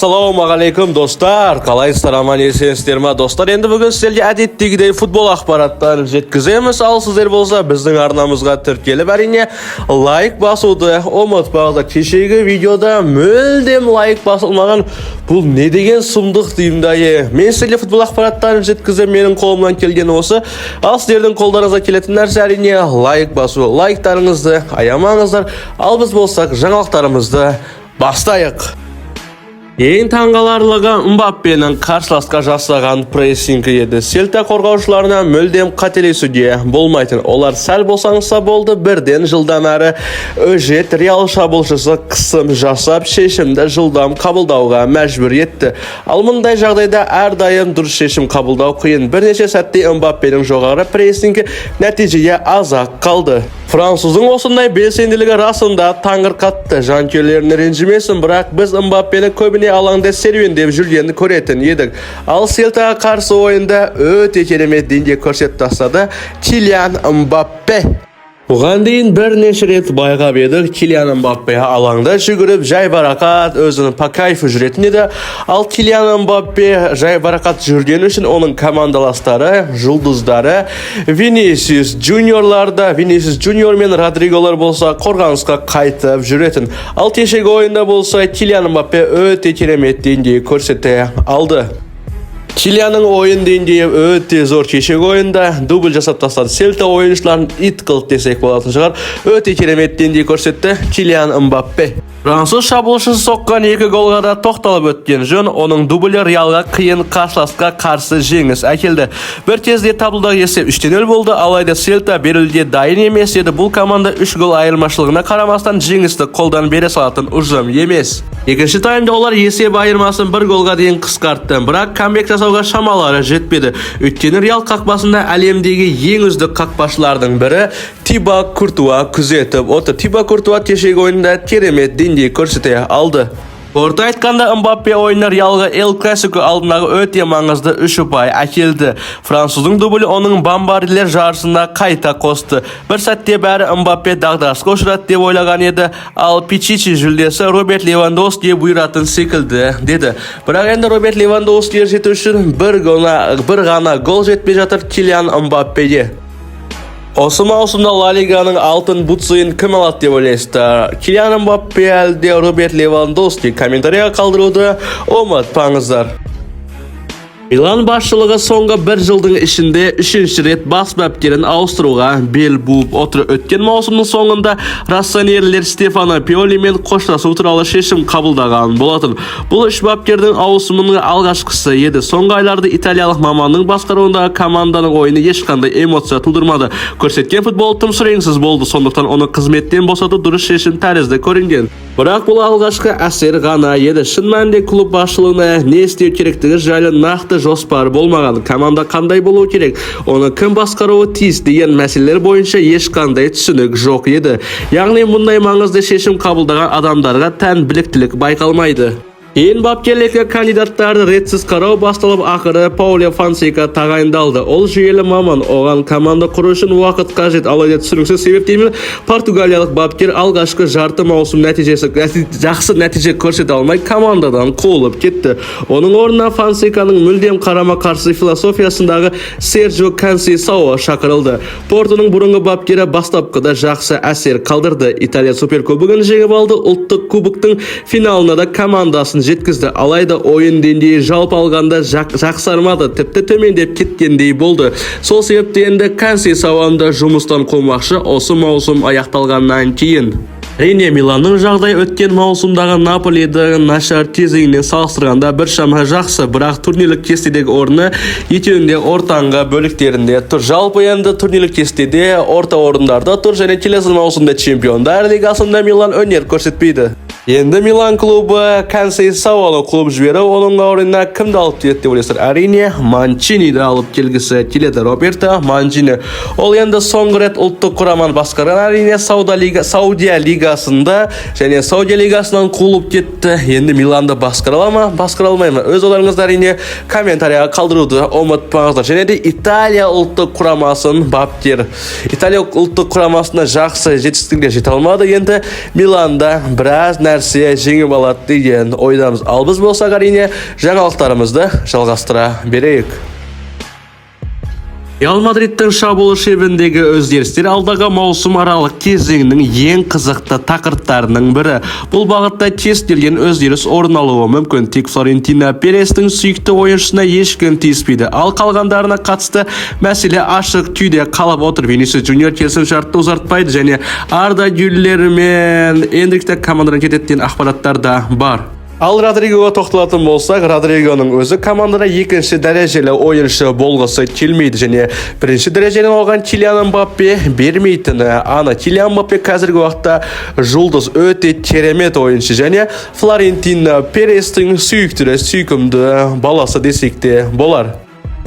Assalomu alaykum do'stlar. Qalaysizlar, amon esensizlar mi do'stlar? Endi bugun sizlarga adetdagidek futbol axborotlarini yetkazamiz. Al sizlar bo'lsa bizning arnamizga tirkelib, әрине like bosuvdi. Unutmanglar, kechagi videoda мүлдем like bosilmagan. Bu ne degan sumdiq deyimdayi. Men sizlarga futbol axborotlarini yetkazib, mening qo'limdan kelgani o'si. Al sizlarning qo'llaringizga keladigan narsa әрине like bosuv. Like'laringizni ayamangizlar. Al biz bo'lsak, жаңалықтарымызды bastayıq. Ең таңғаларлығы Мбаппенің қарсыласқа жасаған прессингі еді. Селта қорғаушыларына мүлдем қателесуге болмайтын. Олар сәл босаңса болды, бірден жылдан әрі өжет Реал шабуылшысы қысым жасап, шешімді жылдам қабылдауға мәжбүр етті. Ал мұндай жағдайда әрдайым дұрыс шешім қабылдау қиын. Бірнеше сәтте Мбаппенің жоғары прессингі нәтижеге аз-ақ қалды. Француздың осындай белсенділігі расында таңырқатты. Жанкүйерлерін ренжімесін, бірақ біз Мбаппені көбіне алаңда серуендеп жүргенін көретін едік. Ал Селтаға қарсы ойында өте керемет деңгей көрсетіп тастады Килиан Мбаппе. Бұған дейін бірнеше рет байғап едік. Килиан Мбаппе алаңда жүгіріп, жайбарақат өзінің по кайфы жүретін еді. Ал Килиан Мбаппе жайбарақат жүрген үшін оның командаластары, жұлдыздары Винисиус Джуниор мен Родриголар болса қорғанысқа қайтып жүретін. Ал кешегі ойында болса Килиан Мбаппе өте керемет деңгей көрсете алды. Килианның ойын деңгейі өте зор. Кешегі ойында дубль жасап тастады. Селта ойыншыларын ит қылды десек болатын шығар. Өте керемет деңгей көрсетті Килиан Мбаппе. Француз шабуылшысы соққан 2 голға да тоқталып өткен жөн. Оның дублі Реалға қиын қарсыласқа қарсы жеңіс әкелді. Бір кезде таблодағы есеп 3-0 болды. Алайда Селта берілуге дайын емес еді. Бұл команда 3 гол айырмашылығына қарамастан жеңісті қолдан бере салатын ұжым емес. Екінші таймда олар есеп айырмасын 1 голға дейін қысқартты. Бірақ камбек жасауға шамалары жетпеді. Өйткені Реал қақпасында әлемдегі ең үздік қақпашылардың бірі Тибо Куртуа күзетіп отыр. Тибо Куртуа кешегі ойында керемет деңгей көрсете алды. Орта айтқанда Мбаппе ойыны Реалға Эл Классико алдындағы өте маңызды 3 ұпай әкелді. Француздың дублі оның бомбардирлер жарысында қайта қосты. Бір сәтте бәрі Мбаппе дағдарысқа ұшырады деп ойлаған еді. Ал Пичичи жүлдесі Роберт Левандовскиге бұйыратын секілді деді. Бірақ енді Роберт Левандовскиге жету үшін бір ғана гол жетпей жатыр Килиан Мбаппеге. Осы маусымда Ла Лиганың алтын бутсыйын кім алады деп ойлайсыздар? Килиан Мбаппе әлде Роберт Левандовски? Комментарийға қалдыруды ұмытпаңыздар. Милан басшылығы соңғы 1 жылдың ішінде 3-ші рет бас бапкерін ауыстыруға бел буып отыр. Өткен маусымның соңында рассонерлер Стефано Пиоли мен қоштасу туралы шешім қабылдаған болатын. Бұл 3 бапкердің ауысымының алғашқысы еді. Соңғы айларда италиялық маманның басқаруындағы команданың ойыны ешқандай эмоция тудырмады. Көрсеткен футбол тым сүреңсіз болды, сондықтан оны қызметтен босату дұрыс шешім тәрізді көрінген. Бірақ бұл алғашқы әсер ғана еді. Шын мәнінде клуб басшылығына не істеу керектігі жайлы нақты жоспар болмаған. Команда қандай болуы керек, оны кім басқаруы тиіс деген мәселелер бойынша ешқандай түсінік жоқ еді. Яғни мұндай маңызды шешім қабылдаған адамдарға тән біліктілік байқалмайды. Ең бапкерлікке кандидаттарды ретсіз қарау басталып, ақыры Пауле Фонсека тағайындалды. Ол жүйелі маман, оған команда құру үшін уақыт қажет. Алайда түсініксіз себептен португалиялық бапкер алғашқы жарты маусым жақсы нәтиже көрсете алмай командадан қуылып кетті. Оның орнына Фонсеканың мүлдем қарама-қарсы философиясындағы Серджио Консейсао шақырылды. Портуның бұрынғы бапкері бастапқыда жақсы әсер қалдырды. Италия суперкубогын жеңіп алды. Ұлттық кубоктың финалына да командасын жеткізді. Алайда ойын деңгейі жалпы алғанда жақсармады, тіпті төмендеп кеткендей болды. Сол себепті енді Консейсаоны жұмыстан қумақшы осы маусым аяқталғаннан кейін. Әрине Миланның жағдай өткен маусымдағы Наполидің нашар кезеңінен салыстырғанда біршама жақсы, бірақ турнирлік кестедегі орны екеуінде ортаңғы бөліктерінде тұр. Жалпы енді турнирлік кестеде орта орындарда тұр және келесі маусымда Чемпиондар лигасында Милан өнер көрсетпейді. Енді Милан клубы Консейсаоны клуб жіберіп, оның орнына кімді алып келеді деп ойлайсыздар? Әрине Манчиниді алып келгісі келеді. Роберто Манчини. Ол енді соңғы рет ұлттық құраманы басқарған. Әрине Саудия лигасында және Саудия лигасынан қуылып кетті. Енді Миланды басқара ала ма, басқара алмай ма? Өз ойларыңызды әрине комментарийға қалдыруды ұмытпаңыздар. Және де Италия ұлттық құрамасын бапкер. Италия ұлттық құрамасына жақсы жетістікке жете алмады. Енді Миланда біраз нәрсе жеңіп алады деген ойдамыз. Ал біз болсақ әрине жаңалықтарымызды жалғастыра берейік. Реал Мадридтің шабуыл шебіндегі өзгерістер алдағы маусым аралық кезеңінің ең қызықты тақырыптарының бірі. Бұл бағытта кез келген өзгеріс орын алуы мүмкін. Тек Флорентино Перестің сүйікті ойыншысына ешкім тиіспейді. Ал қалғандарына қатысты мәселе ашық күйде қалып отыр. Винисиус Джуниор келісімшартты ұзартпайды және Арда Гюллер мен Эндрикті командадан кететін ақпараттар да бар. Ал Родригоға тоқталатын болсақ, Родригоның өзі командада екінші дәрежелі ойыншы болғысы келмейді және бірінші дәрежеден оған Килиан Мбаппе бермейтіні ана. Килиан Мбаппе қазіргі уақытта жұлдыз, өте керемет ойыншы және Флорентино Перестің сүйкімді баласы десек те болар.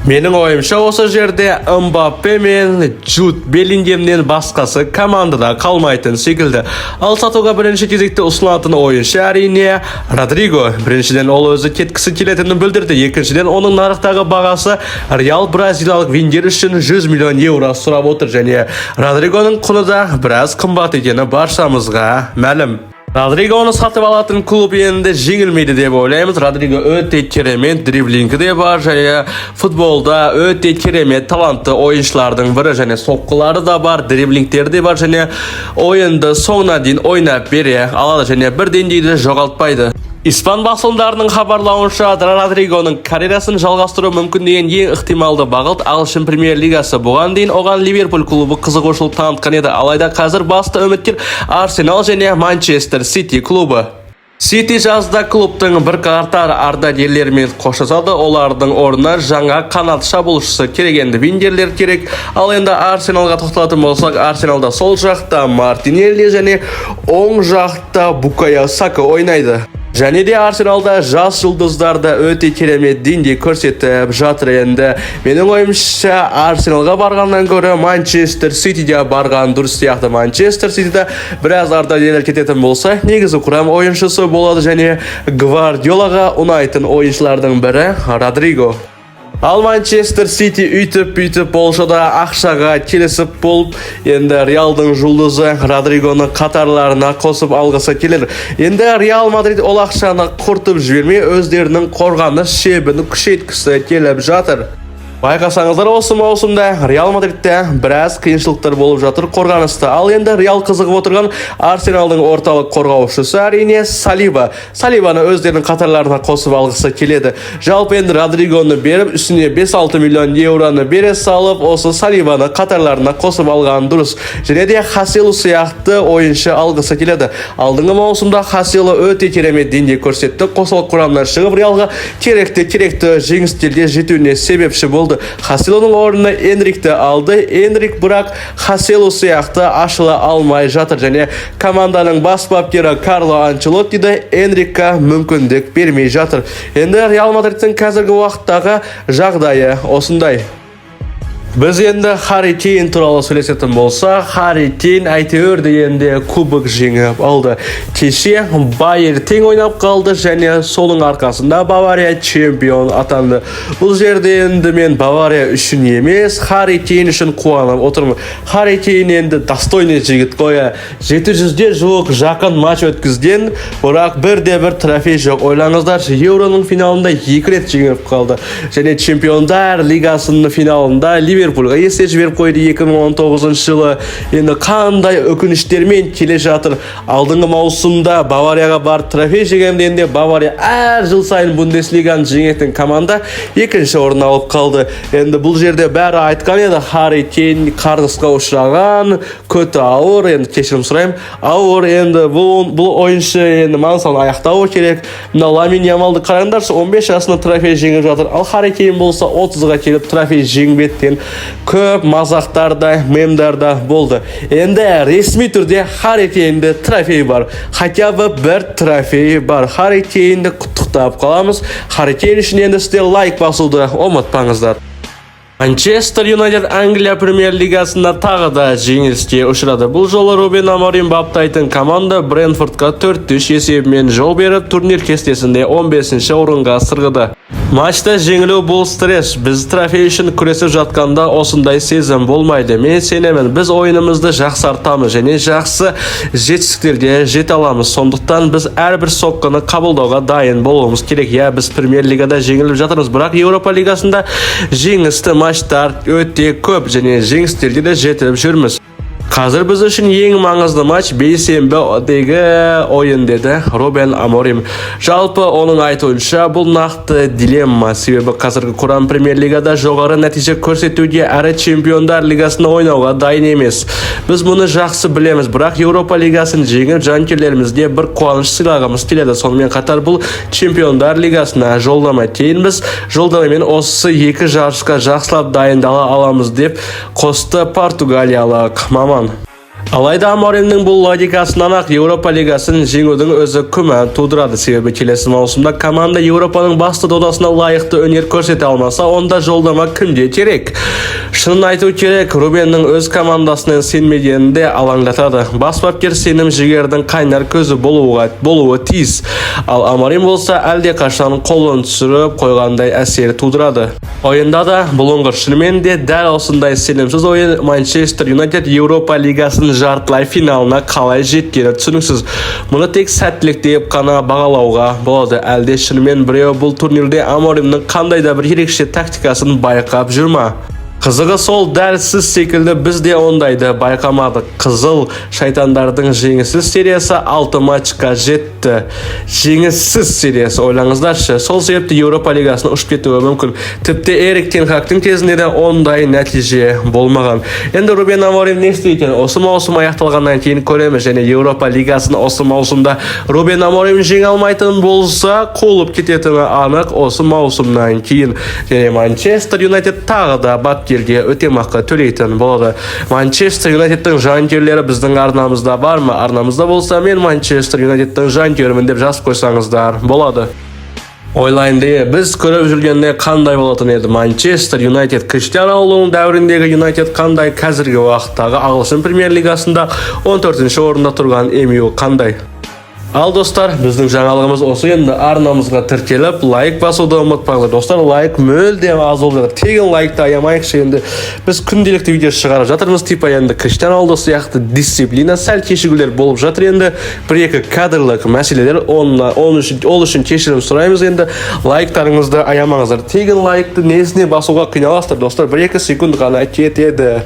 Менің ойымша осы жерде Мбаппе мен Джуд Беллингемнен басқасы командада қалмайтын секілді. Ал сатуға бірінші кезекте ұсынылатын ойыншы әрине Родриго. Біріншіден ол өзі кеткісі келетінін білдірді. Екіншіден оның нарықтағы бағасы Реал бразилиялық вингер үшін 100 миллион евро сұрап отыр және Родригоның құны да біраз қымбат екені баршамызға мәлім. Родригоны сатып алатын клуб енді жеңілмейді деп ойлаймыз. Родриго өте керемет дриблингі де бар және футболда өте керемет талантты ойыншылардың бірі және соққылары да бар, дриблингтері де бар және ойынды соңына дейін ойнап бере алады және бір деңгейді жоғалтпайды. Испан басылымдарының хабарлауынша Родригоның карьерасын жалғастыру мүмкін деген ең ықтималды бағыт Ағылшын премьер лигасы. Бұған дейін оған Ливерпуль клубы қызығушылық танытқан еді. Алайда қазір басты үміткер Арсенал және Манчестер Сити клубы. Сити жазда клубтың бірқатар ардагерлерімен қоштасады. Олардың орнына жаңа қанат шабуылшысы керек, енді вингерлер керек. Ал енді Арсеналға тоқталатын болсақ, Арсеналда сол жақта Мартинелли және оң жақта Букайо Сака ойнайды. Және де Арсеналда жас жұлдыздарды өте керемет деңгей көрсетіп жатыр. Енді менің ойымша Арсеналға барғаннан гөрі Манчестер Ситиге барған дұрыс сияқты. Манчестер Ситиде біраз ардагерлер кететін болса, негізі құрам ойыншысы болады және Гвардиолаға ұнайтын ойыншылардың бірі Родриго. Ал Манчестер Сити үйтіп болса да ақшаға келісіп болып, енді Реалдың жұлдызы Родригоны қатарларына қосып алғысы келер. Енді Реал Мадрид ол ақшаны құртып жібермей, өздерінің қорғаныс шебін күшейткісі келіп жатыр. Байқасаңыздар, осы маусымда Реал Мадридте біраз қиыншылықтар болып жатыр қорғаныста. Ал енді Реал қызығып отырған Арсеналдың орталық қорғаушысы әрине Салиба. Салибаны өздерінің қатарларына қосып алғысы келеді. Жалпы енді Родригоны беріп, үстіне 5-6 миллион евроны бере салып, осы Салибаны қатарларына қосып алған дұрыс. Және де Хаселу сияқты ойыншы алғысы келеді. Алдыңғы маусымда Хаселу өте керемет деңгей көрсетті. Қосылық құрамынан шығып Реалға керекті жеңістерге жетуіне себепші болды. Хаселуның орнына Энрикті алды. Энрик бірақ Хаселу сияқты ашыла алмай жатыр және команданың бас бапкері Карло Анчелоттиді Энрикке мүмкіндік бермей жатыр. Енді Реал Мадридтің қазіргі уақыттағы жағдайы осындай. Біз енді Харри Кейн туралы сөйлесетін болса, Харри Кейн әйтеуір дегенде кубок жеңіп алды. Кеше Байер тең ойнап қалды және соның арқасында Бавария чемпион атанды. Бұл жерде енді мен Бавария үшін емес, Харри Кейн үшін қуанып отырмын. Харри Кейн енді достойный жігіт қой. 700-де жуық жақын матч өткізген, бірақ бірде-бір трофей жоқ. Ойлаңыздар, Евроның финалында 2 рет жеңіп қалды. Және чемпиондар лигасының финалында Ливерпульға есе жіберіп қойды 2019 жылы. Енді қандай өкініштермен келе жатыр. Алдыңғы маусымда Баварияға бар трофей жегенде Бавария әр жыл сайын Бундеслиганы жеңетін команда екінші орын алып қалды. Енді бұл жерде бәрі айтқан еді, Харри Кейн қарғысқа ұшыраған, көті ауыр, енді кешірім сұраймын, ауыр, енді бұл ойыншы енді мансалын аяқтауы керек. Ламин Ямалды қараңдаршы, 15 жасында трофей жеңіп жатыр. Ал Харри Кейн болса 30-ға келіп трофей жеңбеттен көп мазақтарда, мемдарда болды. Енді ресми түрде Харри Кейнде трофей бар. Хотя бы бір трофей бар. Харри Кейнді құттықтап қаламыз. Харри Кейн үшін енді сіздер лайк басуды ұмытпаңыздар. Манчестер Юнайтед Англия премьер лигасында тағы да жеңіліске ұшырады. Бұл жолы Рубен Аморим баптайтын команда Брентфордқа 4-3 есебімен жол беріп, турнир кестесінде 15-ші орынға сырғыды. Maçta жеңілу бұл стресс. Біз трофей үшін күресіп жатқанда осындай сезім болмайды. Мен сенемін, біз ойынымызды жақсартамыз және жақсы жетістіктерге жете аламыз. Сондықтан біз әрбір соққыны қабылдауға дайын болуымыз керек. Біз Премьер-лигада жеңіліп жатырмыз, бірақ Еуропа лигасында жеңісті матчтар өте көп және жеңістерге де жетіп жүрміз. Қазір біз үшін ең маңызды матч бейсенбідегі ойын, деді Рубен Аморим. Жалпы оның айтуынша бұл нақты дилемма, себебі қазіргі құрам Премьер-лигада жоғары нәтиже көрсетуге әрі Чемпиондар лигасында ойнауға дайын емес. Біз мұны жақсы білеміз, бірақ Еуропа лигасын жеңіп жанкүйерлерімізге бір қуаныш сыйлағымыз келеді. Сонымен қатар бұл Чемпиондар лигасына жолдама. Кейін біз жолдамамен осы екі жарысқа жақсылап дайындала аламыз деп қосты португалиялық маман. Алайда Аморимнің бұл логикасынан ақ Еуропа лигасын жеңудің өзі күмән тудырады, себебі келесі маусымда команда Еуропаның басты додасына лайықты өнер көрсете алмаса, онда жолдама кімге керек? Шынын айту керек, Рубеннің өз командасының сенмегені де алаңдатады. Бас бапкер сенім жігердің қайнар көзі болуы тиіс. Ал Аморим болса әлде қашан қолын түсіріп қойғандай әсер тудырады. Ойында да бұлыңғыр. Шынымен де дәл осындай сенімсіз ойын Манчестер Юнайтед Еуропа лигасының жартылай финалына қалай жеткені түсініксіз. Мұны тек сәттілік деп қана бағалауға болады. Әлде шынымен біреу бұл турнирде Аморимнің қандай да бір ерекше тактикасын байқап жүр ма? Қызығы сол, дәл сіз секілді біз де ондайды байқамадық. Қызыл шайтандардың жеңіссіз сериясы 6 матчқа жетті. Жеңіссіз сериясы, ойлаңыздаршы. Сол себепті Еуропа лигасына ұшып кетуі мүмкін. Тіпті Эрик тен Хагтың кезінде де ондай нәтиже болмаған. Енді Рубен Аморим не істейтін? Осы маусым аяқталғаннан кейін көреміз, және Еуропа лигасын осы маусымда Рубен Аморим жеңе алмайтын болса, қолып кететіні анық осы маусымнан кейін. Және Манчестер Юнайтед тағы да бапкерге өтемақы төлейтін болады. Манчестер Юнайтедтің жанкүйерлері біздің арнамызда бар ма? Арнамызда болса, мен Манчестер Юнайтедтің жанкүйерімін деп жазып қойсаңыздар болады. Ойлайынды, біз көріп жүргенде қандай болатын еді? Манчестер Юнайтед Криштиану Роналдудың дәуіріндегі Юнайтед қандай, қазіргі уақыттағы ағылшын премьер лигасында 14-ші орында тұрған МЮ қандай? Ал достар, біздің жаңалығымыз осы. Енді арнамызға тіркеліп, лайк басуды ұмытпаңыздар. Достар, лайк мүлдем аз болып жатыр. Тегін лайкты аямайықшы. Енді біз күнделікті видео шығарып жатырмыз. Типа енді Криштиану Роналду сияқты дисциплина сәл кешігулер болып жатыр. Енді бір-екі кадрлық мәселелер, ол үшін кешірім сұраймыз. Енді лайктарыңызды аямаңыздар. Тегін лайкты несіне басуға қиналасыздар, достар. 1-2 секунд ғана кетеді.